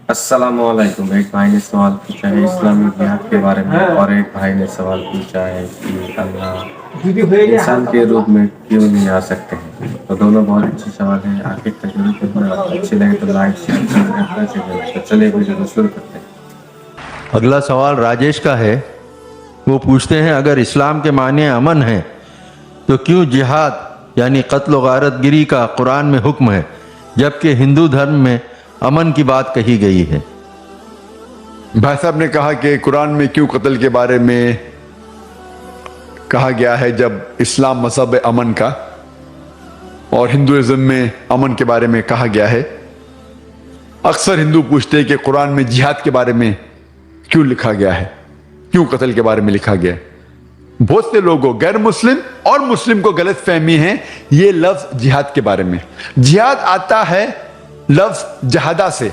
अस्सलाम वालेकुम। एक भाई ने सवाल पूछा है इस्लामी जिहाद के बारे में और एक भाई ने सवाल पूछा है कि अल्लाह इंसान के रूप में क्यों नहीं आ सकते हैं। तो दोनों बहुत अच्छे सवाल हैं। आखिर तक जरूर देखना, अच्छे लगे तो लाइक शेयर सब्सक्राइब कर दीजिए। तो चलिए वीडियो को शुरू करते हैं। अगला सवाल राजेश का है। वो पूछते हैं अगर इस्लाम के माने अमन है तो क्यों जिहाद यानी कत्ल व गारतगिरी का कुरान में हुक्म है जबकि हिंदू धर्म में अमन की बात कही गई है। भाई साहब ने कहा कि कुरान में क्यों कत्ल के बारे में कहा गया है जब इस्लाम मजहब है अमन का और हिंदुइज्म में अमन के बारे में कहा गया है। अक्सर हिंदू पूछते हैं कि कुरान में जिहाद के बारे में क्यों लिखा गया है, क्यों कत्ल के बारे में लिखा गया है। बहुत से लोगों गैर मुस्लिम और मुस्लिम को गलत फहमी है ये लफ्ज जिहाद के बारे में। जिहाद आता है लफ्ज जहादा से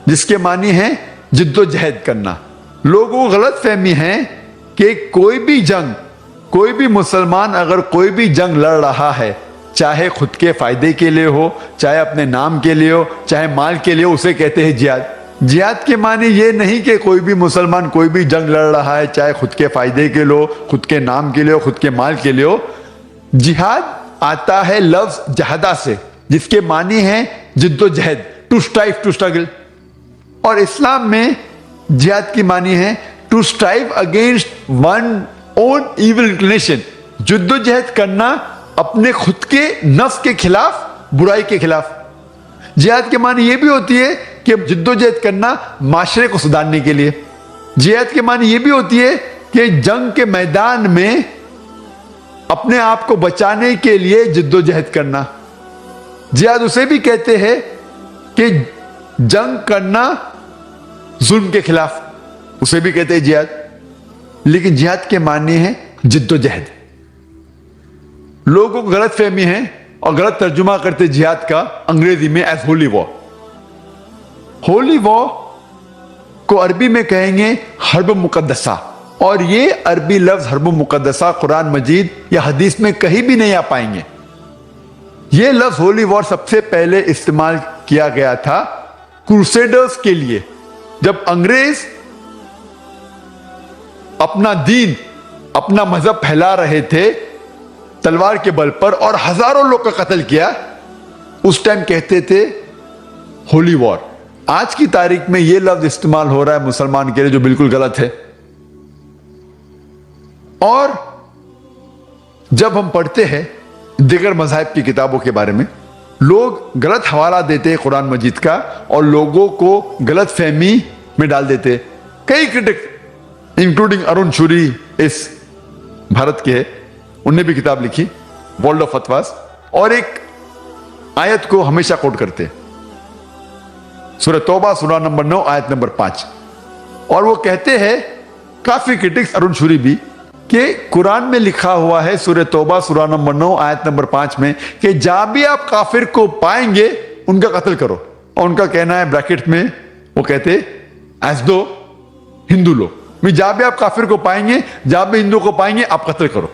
जिसके मानी है जिद्दोजहद करना। लोगों को गलत फहमी है कि कोई भी जंग, कोई भी मुसलमान अगर कोई भी जंग लड़ रहा है, चाहे खुद के फायदे के लिए हो, चाहे अपने नाम के लिए हो, चाहे माल के लिए हो, उसे कहते हैं जिहाद। जिहाद के माने ये नहीं कि कोई भी मुसलमान कोई भी जंग लड़ रहा है, चाहे खुद के फायदे के लिए हो, खुद के नाम के लिए हो, खुद के माल के लिए हो। जिहाद आता है लफ्ज जहादा से जिसके मानी है जिद्दोजहद, टू स्ट्राइव, टू स्ट्रगल। और इस्लाम में जिहाद की मानी है to strive against one own evil inclination, जिद्दोजहद करना अपने खुद के नफ्स के खिलाफ, बुराई के खिलाफ। जिहाद के मानी ये भी होती है कि जिद्दोजहद करना माशरे को सुधारने के लिए। जिहाद के मानी ये भी होती है कि जंग के मैदान में अपने आप को बचाने के लिए जिद्दोजहद करना। जिहाद उसे भी कहते हैं कि जंग करना जुल्म के खिलाफ, उसे भी कहते हैं जिहाद। लेकिन जिहाद के मानी है जिद्दोजहद। लोगों को गलत फहमी है और गलत तर्जुमा करते जिहाद का अंग्रेजी में as holy war. Holy war को अरबी में कहेंगे हर्ब मुकद्दसा, और ये अरबी लफ्ज हर्ब मुकद्दसा कुरान मजीद या हदीस में कहीं भी नहीं आ पाएंगे। ये लफ्ज होली वॉर सबसे पहले इस्तेमाल किया गया था क्रूसेडर्स के लिए, जब अंग्रेज अपना दीन, अपना मजहब फैला रहे थे तलवार के बल पर और हजारों लोग का कत्ल किया। उस टाइम कहते थे होली वॉर। आज की तारीख में यह लफ्ज इस्तेमाल हो रहा है मुसलमान के लिए, जो बिल्कुल गलत है। और जब हम पढ़ते हैं दिगर मज़ाहिब की किताबों के बारे में, लोग गलत हवाला देते हैं कुरान मजीद का और लोगों को गलत फहमी में डाल देते। कई क्रिटिक इंक्लूडिंग अरुण शूरी इस भारत के है, उनने भी किताब लिखी वर्ल्ड ऑफ फतवास, और एक आयत को हमेशा कोट करते, सूरह तौबा सूरह नंबर 9 आयत नंबर 5। और वो कहते हैं काफी क्रिटिक्स अरुण शूरी भी कि कुरान में लिखा हुआ है सूरह तौबा सूरह नंबर 9 आयत नंबर 5 में कि जहां भी आप काफिर को पाएंगे उनका कत्ल करो। और उनका कहना है ब्रैकेट में वो कहते एज दो हिंदू लोग, जहां भी आप काफिर को पाएंगे, जहां भी हिंदू को पाएंगे आप कत्ल करो।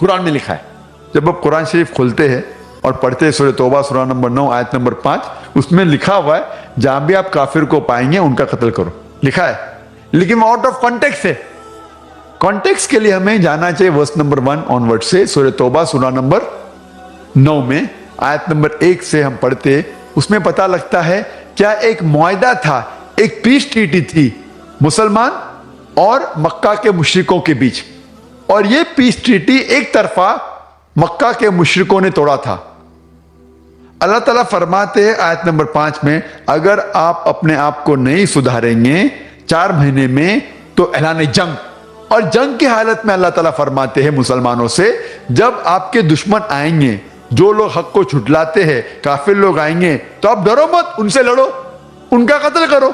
कुरान में लिखा है। जब आप कुरान शरीफ खोलते हैं और पढ़ते हैं सूरह तौबा सूरह नंबर 9 आयत नंबर 5, उसमें लिखा हुआ है जहां भी आप काफिर को पाएंगे उनका कत्ल करो, लिखा है। लेकिन आउट ऑफ कॉन्टेक्स्ट है। कॉन्टेक्स्ट के लिए हमें जाना चाहिए वर्स नंबर 1 ऑनवर्ड से। सूरह तौबा सूरह नंबर 9 में आयत नंबर 1 से हम पढ़ते, उसमें पता लगता है क्या एक मुआहदा था, एक पीस ट्रीटी थी मुसलमान और मक्का के मुशरिकों के बीच। और ये पीस ट्रीटी एक तरफा मक्का के मुशरिकों ने तोड़ा था। अल्लाह ताला फरमाते हैं आयत नंबर 5 में, अगर आप अपने आप को नहीं सुधारेंगे 4 महीने में तो ऐलान जंग। और जंग की हालत में अल्लाह ताला फरमाते हैं मुसलमानों से, जब आपके दुश्मन आएंगे, जो लोग हक को छुटलाते हैं, काफिर लोग आएंगे, तो आप डरो मत, उनसे लड़ो, उनका कत्ल करो।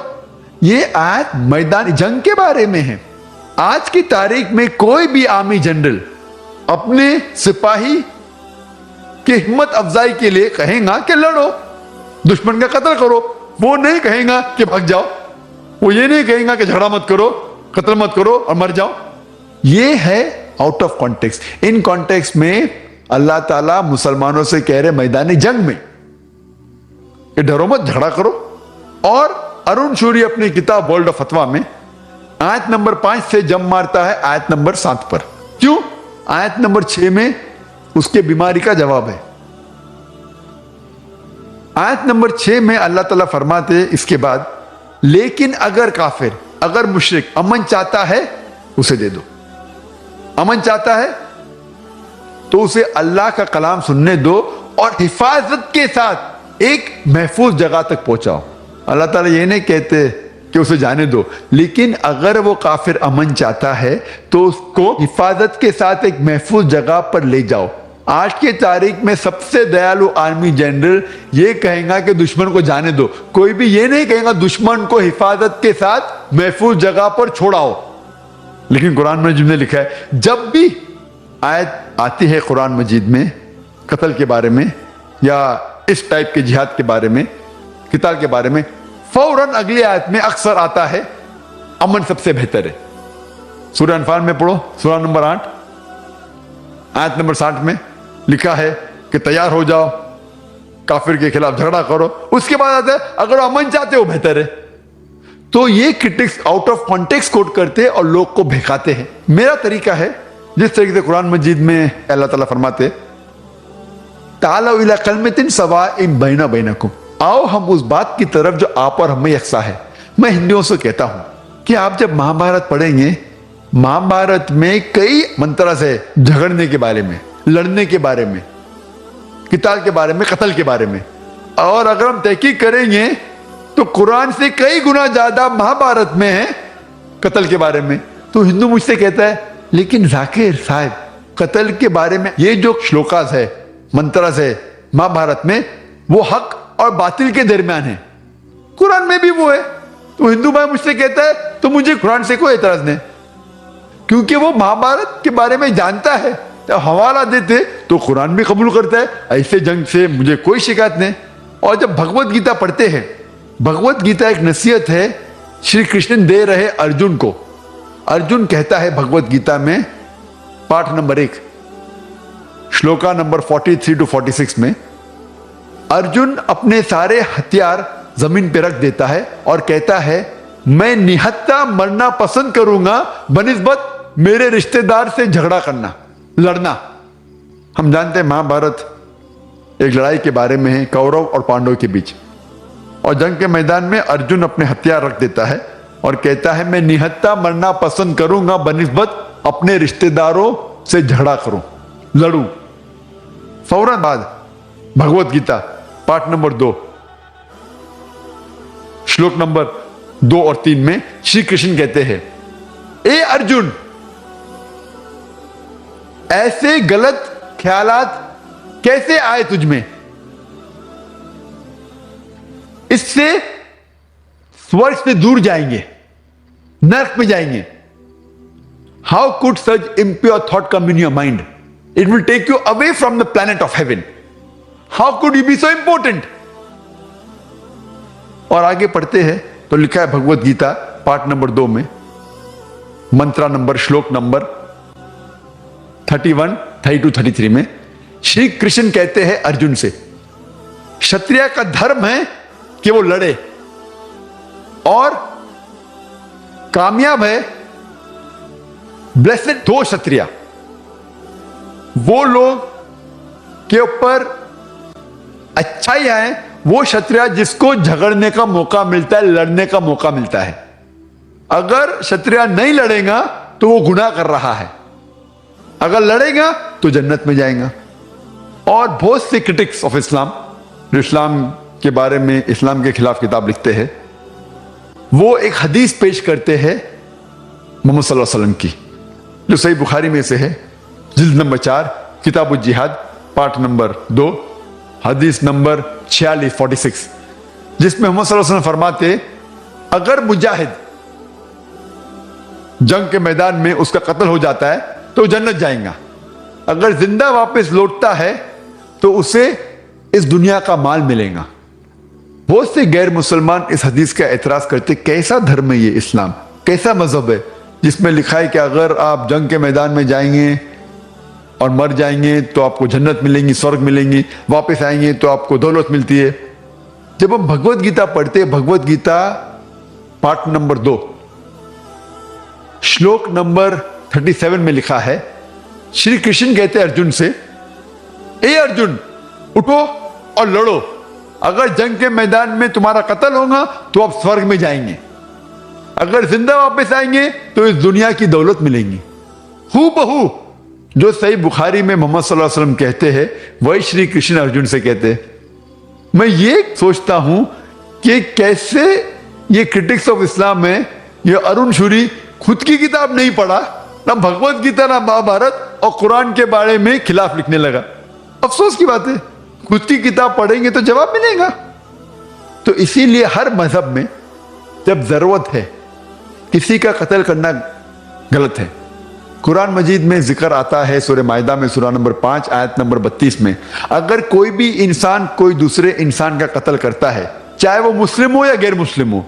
ये आयत मैदान जंग के बारे में है। आज की तारीख में कोई भी आर्मी जनरल अपने सिपाही की हिम्मत अफजाई के लिए कहेगा कि लड़ो, दुश्मन का कत्ल करो। वो नहीं कहेगा कि भाग जाओ, वो ये नहीं कहेगा कि झगड़ा मत करो, कत्ल मत करो और मर जाओ। ये है out of context. In context में अल्लाह ताला मुसलमानों से कह रहे मैदानी जंग में कि डरो मत, झगड़ा करो, اور ارون شوری اپنی کتاب ورلڈ آف فتوا میں آیت نمبر 5 سے جم مارتا ہے آیت نمبر 7 پر. کیوں؟ آیت نمبر 6 میں اس کے بیماری کا جواب ہے. آیت نمبر 6 میں اللہ تعالیٰ فرماتے اس کے بعد لیکن اگر کافر اگر مشرک امن چاہتا ہے اسے دے دو. امن چاہتا ہے تو اسے اللہ کا کلام سننے دو اور حفاظت کے ساتھ ایک محفوظ جگہ تک پہنچاؤ. اللہ تعالیٰ یہ نہیں کہتے کہ اسے جانے دو، لیکن اگر وہ کافر امن چاہتا ہے تو اس کو حفاظت کے ساتھ ایک محفوظ جگہ پر لے جاؤ. آج کے تاریخ میں سب سے دیالو آرمی جنرل یہ کہیں گا کہ دشمن کو جانے دو. کوئی بھی یہ نہیں کہیں گا دشمن کو حفاظت کے ساتھ محفوظ جگہ پر چھوڑاؤ. لیکن قرآن مجید میں لکھا ہے جب بھی آیت آتی ہے قرآن مجید میں قتل کے بارے میں یا اس ٹائپ کے جہاد کے بارے میں، قتال کے بارے میں، فوراً اگلی آیت میں اکثر آتا ہے امن سب سے بہتر ہے. سورہ انفال میں پڑھو، سورہ نمبر 8 آیت نمبر 60 میں لکھا ہے کہ تیار ہو جاؤ، کافر کے خلاف جھگڑا کرو. اس کے بعد آتا ہے اگر امن چاہتے ہو بہتر ہے. تو یہ کرٹکس آؤٹ آف کانٹیکسٹ کوٹ کرتے اور لوگ کو بہکاتے ہیں. میرا طریقہ ہے جس طریقے سے قرآن مجید میں اللہ تعالیٰ فرماتے تعالوا الی کلمۃ سواء بیننا بینکم، آؤ ہم اس بات کی طرف جو آپ اور ہمیں یکساں ہے. میں ہندوؤں سے کہتا ہوں کہ آپ جب مہابھارت پڑھیں گے، مہابھارت میں کئی منترس ہے جھگڑنے کے بارے میں، لڑنے کے بارے میں، قتال کے بارے میں، قتل کے بارے میں. اور اگر ہم تحقیق کریں گے تو قرآن سے کئی گنا زیادہ مہابھارت میں ہے قتل کے بارے میں. تو ہندو مجھ سے کہتا ہے لیکن ذاکر صاحب قتل کے بارے میں یہ جو شلوکاز ہے، منترس ہے مہابھارت میں، وہ حق اور باطل کے درمیان ہے، قرآن میں بھی وہ ہے. تو ہندو بھائی مجھ سے کہتا ہے تو مجھے قرآن سے کوئی اعتراض نہیں، کیونکہ وہ مہابھارت کے بارے میں جانتا ہے. جب حوالہ دیتے تو قرآن بھی قبول کرتا ہے. ایسے جنگ سے مجھے کوئی شکایت نہیں. اور جب بھگوت گیتا پڑھتے ہیں، بھگوت گیتا ایک نصیحت ہے شری کرشن دے رہے ارجن کو. ارجن کہتا ہے بھگوت گیتا میں پارٹ نمبر 1 شلوکا نمبر 43 to 46 میں ارجن اپنے سارے ہتھیار زمین پہ رکھ دیتا ہے اور کہتا ہے میں نہتا مرنا پسند کروں گا بنسبت میرے رشتہ دار سے جھگڑا کرنا، لڑنا. ہم جانتے ہیں مہابھارت ایک لڑائی کے بارے میں ہے کورو اور پانڈو کے بیچ، اور جنگ کے میدان میں ارجن اپنے ہتھیار رکھ دیتا ہے اور کہتا ہے میں نہتا مرنا پسند کروں گا بنسبت اپنے رشتہ داروں سے جھگڑا کروں، لڑوں. فوراً بعد بھگوت گیتا پارٹ نمبر 2 شلوک نمبر 2 اور 3 میں شری کرشن کہتے ہیں اے ارجن، ایسے غلط خیالات کیسے آئے تجھ میں؟ اس سے سورگ سے دور جائیں گے، نرک میں جائیں گے. How could such impure thought come in your mind? It will take you away from the planet of heaven. How could you be so important? اور آگے پڑھتے ہیں تو لکھا ہے بھگوت گیتا پارٹ نمبر 2 میں منترا نمبر شلوک نمبر 31, 32, 33 میں شری کرشن کہتے ہیں ارجن سے شتریہ کا دھرم ہے کہ وہ لڑے، اور کامیاب ہے بلیسڈ 2 شتریہ، وہ لوگ کے اوپر اچھائی آئے، وہ شتریہ جس کو جھگڑنے کا موقع ملتا ہے، لڑنے کا موقع ملتا ہے. اگر شتریہ نہیں لڑے گا تو وہ گناہ کر رہا ہے، اگر لڑے گا تو جنت میں جائے گا. اور بہت سے کرٹکس آف اسلام جو اسلام کے بارے میں اسلام کے خلاف کتاب لکھتے ہیں، وہ ایک حدیث پیش کرتے ہیں محمد صلی اللہ علیہ وسلم کی جو صحیح بخاری میں سے ہے، جلد نمبر 4 کتاب الجہاد پارٹ نمبر 2 حدیث نمبر 46 جس میں محمد صلی اللہ علیہ وسلم فرماتے اگر مجاہد جنگ کے میدان میں اس کا قتل ہو جاتا ہے تو جنت جائیں گا، اگر زندہ واپس لوٹتا ہے تو اسے اس دنیا کا مال ملے گا. بہت سے غیر مسلمان اس حدیث کا اعتراض کرتے کیسا دھرم ہے یہ اسلام، کیسا مذہب ہے جس میں لکھا ہے کہ اگر آپ جنگ کے میدان میں جائیں گے اور مر جائیں گے تو آپ کو جنت ملیں گی، سورگ ملیں گی، واپس آئیں گے تو آپ کو دولت ملتی ہے. जब हम भगवत गीता पढ़ते हैं, भगवत गीता पाठ नंबर 2 श्लोक नंबर 37 में लिखा है, श्री कृष्ण कहते हैं अर्जुन से, ए अर्जुन उठो और लड़ो, अगर जंग के मैदान में तुम्हारा कत्ल होगा तो आप स्वर्ग में जाएंगे, अगर जिंदा वापस आएंगे तो इस दुनिया की दौलत मिलेंगी। हूबहू जो सही बुखारी में मोहम्मद सल्लल्लाहु अलैहि वसल्लम कहते हैं वही श्री कृष्ण अर्जुन से कहते हैं। मैं ये सोचता हूं कि कैसे ये क्रिटिक्स ऑफ इस्लाम में ये अरुण शूरी खुद की किताब नहीं पढ़ा, ना भगवत गीता ना महाभारत, और कुरान के बारे में खिलाफ लिखने लगा। अफसोस की बात है, खुद की किताब पढ़ेंगे तो जवाब मिलेगा। तो इसीलिए हर मजहब में जब जरूरत है किसी का कत्ल करना गलत है। कुरान मजीद में जिक्र आता है सूरह माइदा में सूरह नंबर 5 आयत नंबर 32 में, अगर कोई भी इंसान कोई दूसरे इंसान का कत्ल करता है, चाहे वो मुस्लिम हो या गैर मुस्लिम हो,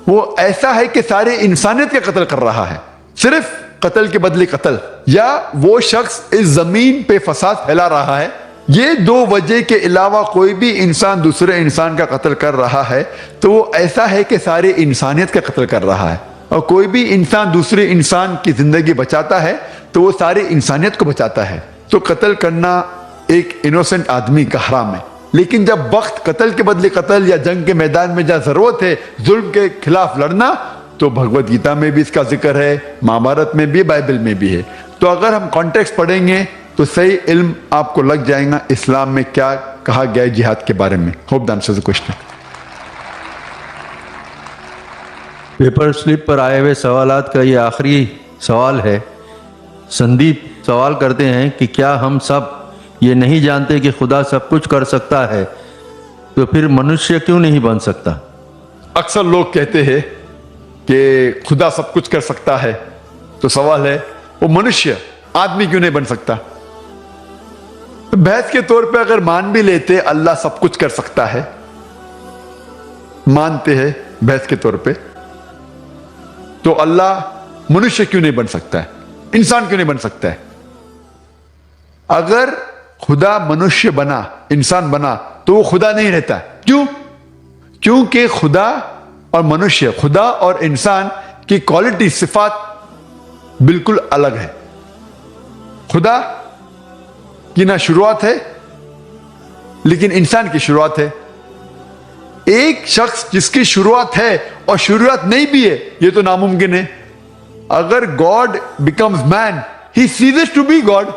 वो ऐसा है कि सारे इंसानियत का कत्ल कर रहा है, सिर्फ कत्ल के बदले कत्ल, या वो शख्स इस जमीन पे फसाद फैला रहा है। ये दो वजह के अलावा कोई भी इंसान दूसरे इंसान का कत्ल कर रहा है तो वो ऐसा है कि सारे इंसानियत का कत्ल कर रहा है। और कोई भी इंसान दूसरे इंसान की जिंदगी बचाता है तो वो सारी इंसानियत को बचाता है। तो कत्ल करना एक इनोसेंट आदमी का हराम है, लेकिन जब वक्त कत्ल के बदले कत्ल या जंग के मैदान में जहाँ जरूरत है जुल्म के खिलाफ लड़ना, तो भगवत गीता में भी इसका जिक्र है, महाभारत में भी, बाइबल में भी है। तो अगर हम कॉन्टेक्स्ट पढ़ेंगे तो सही इल्म आपको लग जाएगा इस्लाम में क्या कहा गया है जिहाद के बारे में। Hope the answer the question. Paper slip पर आए हुए सवालात का ये आखिरी सवाल है। संदीप सवाल करते हैं कि क्या हम सब ये नहीं जानते कि खुदा सब कुछ कर सकता है, तो फिर मनुष्य क्यों नहीं बन सकता? अक्सर लोग कहते हैं कि खुदा सब कुछ कर सकता है, तो सवाल है वो मनुष्य आदमी क्यों नहीं बन सकता? तो बहस के तौर पे अगर मान भी लेते अल्लाह सब कुछ कर सकता है, मानते हैं बहस के तौर पे, तो अल्लाह मनुष्य क्यों नहीं बन सकता है, इंसान क्यों नहीं बन सकता है? अगर खुदा मनुष्य बना, इंसान बना, तो वो खुदा नहीं रहता। क्यों? क्योंकि खुदा और मनुष्य, खुदा और इंसान की क्वालिटी, सिफात बिल्कुल अलग है। खुदा की ना शुरुआत है लेकिन इंसान की शुरुआत है। एक शख्स जिसकी शुरुआत है और शुरुआत नहीं भी है, यह तो नामुमकिन है। अगर God becomes man, he ceases to be God.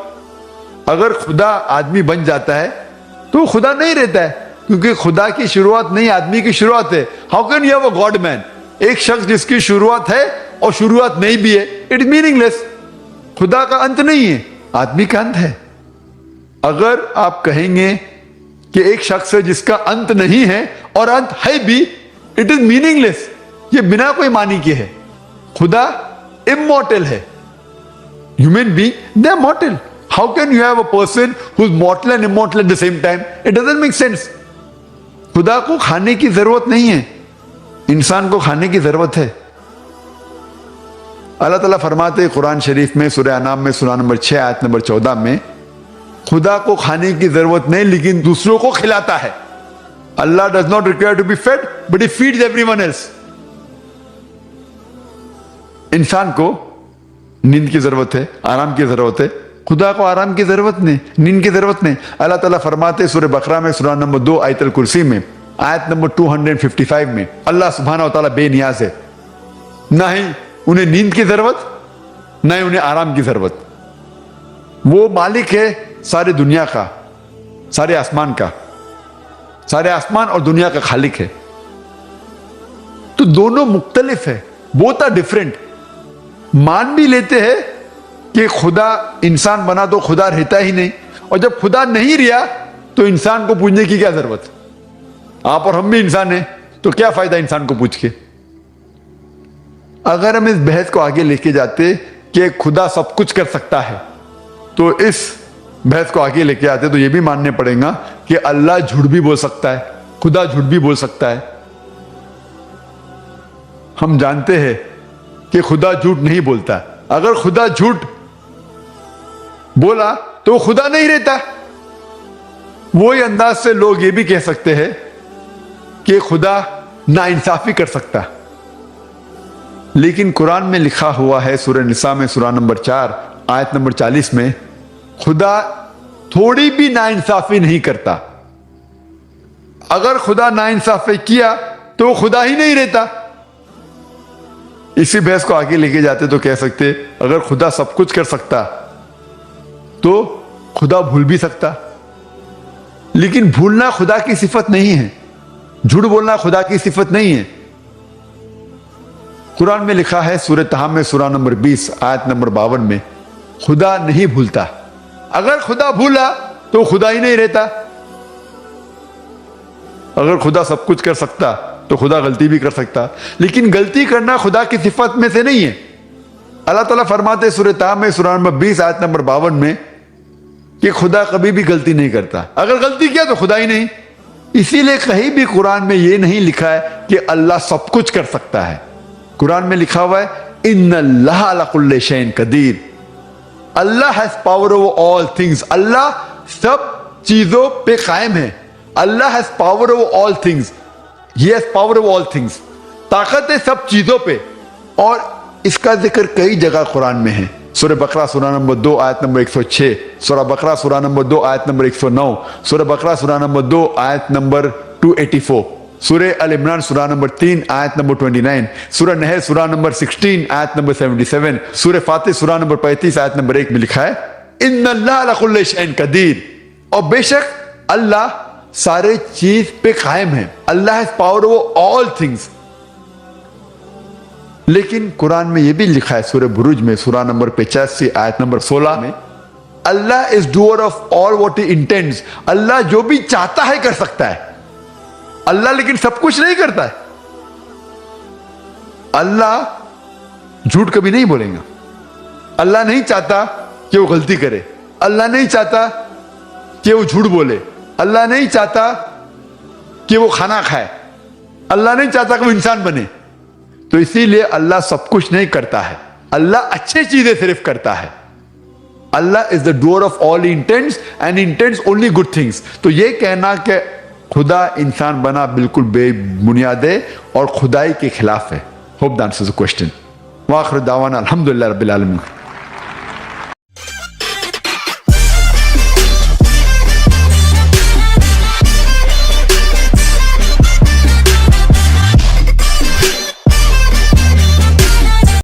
अगर खुदा आदमी बन जाता है तो खुदा नहीं रहता है, क्योंकि खुदा की शुरुआत नहीं, आदमी की शुरुआत है। How can you have a God man? एक शख्स जिसकी शुरुआत है और शुरुआत नहीं भी है, इट इज मीनिंगलेस। खुदा का अंत नहीं है, आदमी का अंत है। अगर आप कहेंगे कि एक शख्स है जिसका अंत नहीं है और अंत है भी, इट इज मीनिंगलेस। ये बिना कोई मानी के है। खुदा इमॉर्टल है, human being they are mortal. How can you have a person who is mortal and immortal at the same time? It doesn't make sense. खुदा को खाने की जरूरत नहीं है, इंसान को खाने की जरूरत है। अल्लाह ताला फरमाते हैं कुरान शरीफ में सूरह अनाम में सूरह नंबर 6 आयत नंबर 14 में, खुदा को खाने की जरूरत नहीं लेकिन दूसरों को खिलाता है। Allah does not require to be fed but he feeds everyone else. इंसान को नींद की जरूरत है, आराम की जरूरत है, खुदा को आराम की जरूरत नहीं, नींद की जरूरत नहीं। अल्लाह ताला फरमाते हैं सूरह बकरा में सूरह नंबर 2 आयतुल कुर्सी में आयत नंबर 255 में, अल्लाह सुब्हानहू व तआला बेनियाज है, ना ही उन्हें नींद की जरूरत, ना ही उन्हें आराम की जरूरत। वो मालिक है सारे दुनिया का, सारे आसमान का, सारे आसमान और दुनिया का खालिक है। तो दोनों मुख्तलिफ है, बोथ आर डिफरेंट। मान भी लेते हैं कि खुदा इंसान बना तो खुदा रहता ही नहीं, और जब खुदा नहीं रहा तो इंसान को पूछने की क्या जरूरत? आप और हम भी इंसान हैं, तो क्या फायदा इंसान को पूछ के? अगर हम इस बहस को आगे लेके जाते कि खुदा सब कुछ कर सकता है, तो इस बहस को आगे लेके आते तो यह भी मानने पड़ेगा कि अल्लाह झूठ भी बोल सकता है, खुदा झूठ भी बोल सकता है। हम जानते हैं कि खुदा झूठ नहीं बोलता। अगर खुदा झूठ बोला तो खुदा नहीं रहता। वही अंदाज से लोग ये भी कह सकते हैं کہ خدا ناانصافی کر سکتا، لیکن قرآن میں لکھا ہوا ہے سورہ نساء میں سورہ نمبر 4 آیت نمبر 40 میں خدا تھوڑی بھی ناانصافی نہیں کرتا۔ اگر خدا ناانصافی کیا تو خدا ہی نہیں رہتا۔ اسی بحث کو آگے لے کے جاتے تو کہہ سکتے اگر خدا سب کچھ کر سکتا تو خدا بھول بھی سکتا، لیکن بھولنا خدا کی صفت نہیں ہے، جھوٹ بولنا خدا کی صفت نہیں ہے۔ قرآن میں لکھا ہے سورہ طہ میں سورہ نمبر 20 آیت نمبر 52 میں خدا نہیں بھولتا۔ اگر خدا بھولا تو خدا ہی نہیں رہتا۔ اگر خدا سب کچھ کر سکتا تو خدا غلطی بھی کر سکتا، لیکن غلطی کرنا خدا کی صفت میں سے نہیں ہے۔ اللہ تعالیٰ فرماتے سورہ طہ میں سورہ نمبر 20 آیت نمبر 52 میں کہ خدا کبھی بھی غلطی نہیں کرتا، اگر غلطی کیا تو خدا ہی نہیں۔ اسی لیے کہیں بھی قرآن میں یہ نہیں لکھا ہے کہ اللہ سب کچھ کر سکتا ہے۔ قرآن میں لکھا ہوا ہے ان اللہ علی کل شیء قدیر، Allah has power over all things, Allah سب چیزوں پہ قائم ہے۔ Allah has power over all things, he has power over all things, طاقت ہے سب چیزوں پہ، اور اس کا ذکر کئی جگہ قرآن میں ہے۔ سورہ بقرہ سورہ نمبر 2 آیت نمبر 106، سورہ بقرہ سورہ نمبر 2 آیت نمبر 109، سورہ بقرہ سورہ نمبر 2 آیت نمبر 284، سورہ ال عمران سورہ نمبر 3 آیت نمبر 29، سورہ نحل سورہ نمبر 16 آیت نمبر 77، سورہ فاتر سورہ نمبر 35 آیت نمبر 1 میں لکھا ہے ان اللہ علی کل شیء قدیر، اور بے شک اللہ سارے چیز پہ قائم ہے، Allah has power over all things. لیکن قرآن میں یہ بھی لکھا ہے سورہ بروج میں سورہ نمبر 85 آیت نمبر 16 میں Allah is doer of all what he intends, Allah جو بھی چاہتا ہے کر سکتا ہے۔ اللہ لیکن سب کچھ نہیں کرتا ہے۔ اللہ جھوٹ کبھی نہیں بولے گا، اللہ نہیں چاہتا کہ وہ غلطی کرے، اللہ نہیں چاہتا کہ وہ جھوٹ بولے، اللہ نہیں چاہتا کہ وہ کھانا کھائے، اللہ نہیں چاہتا کہ وہ انسان بنے۔ تو اسی لیے اللہ سب کچھ نہیں کرتا ہے، اللہ اچھے چیزیں صرف کرتا ہے۔ Allah is the doer of all intents and intents only good things. تو یہ کہنا کہ خدا انسان بنا بالکل بے بنیاد ہے اور خدائی کے خلاف ہے۔ Hope the answers the question. وآخر دعوانا الحمدللہ رب العالمین۔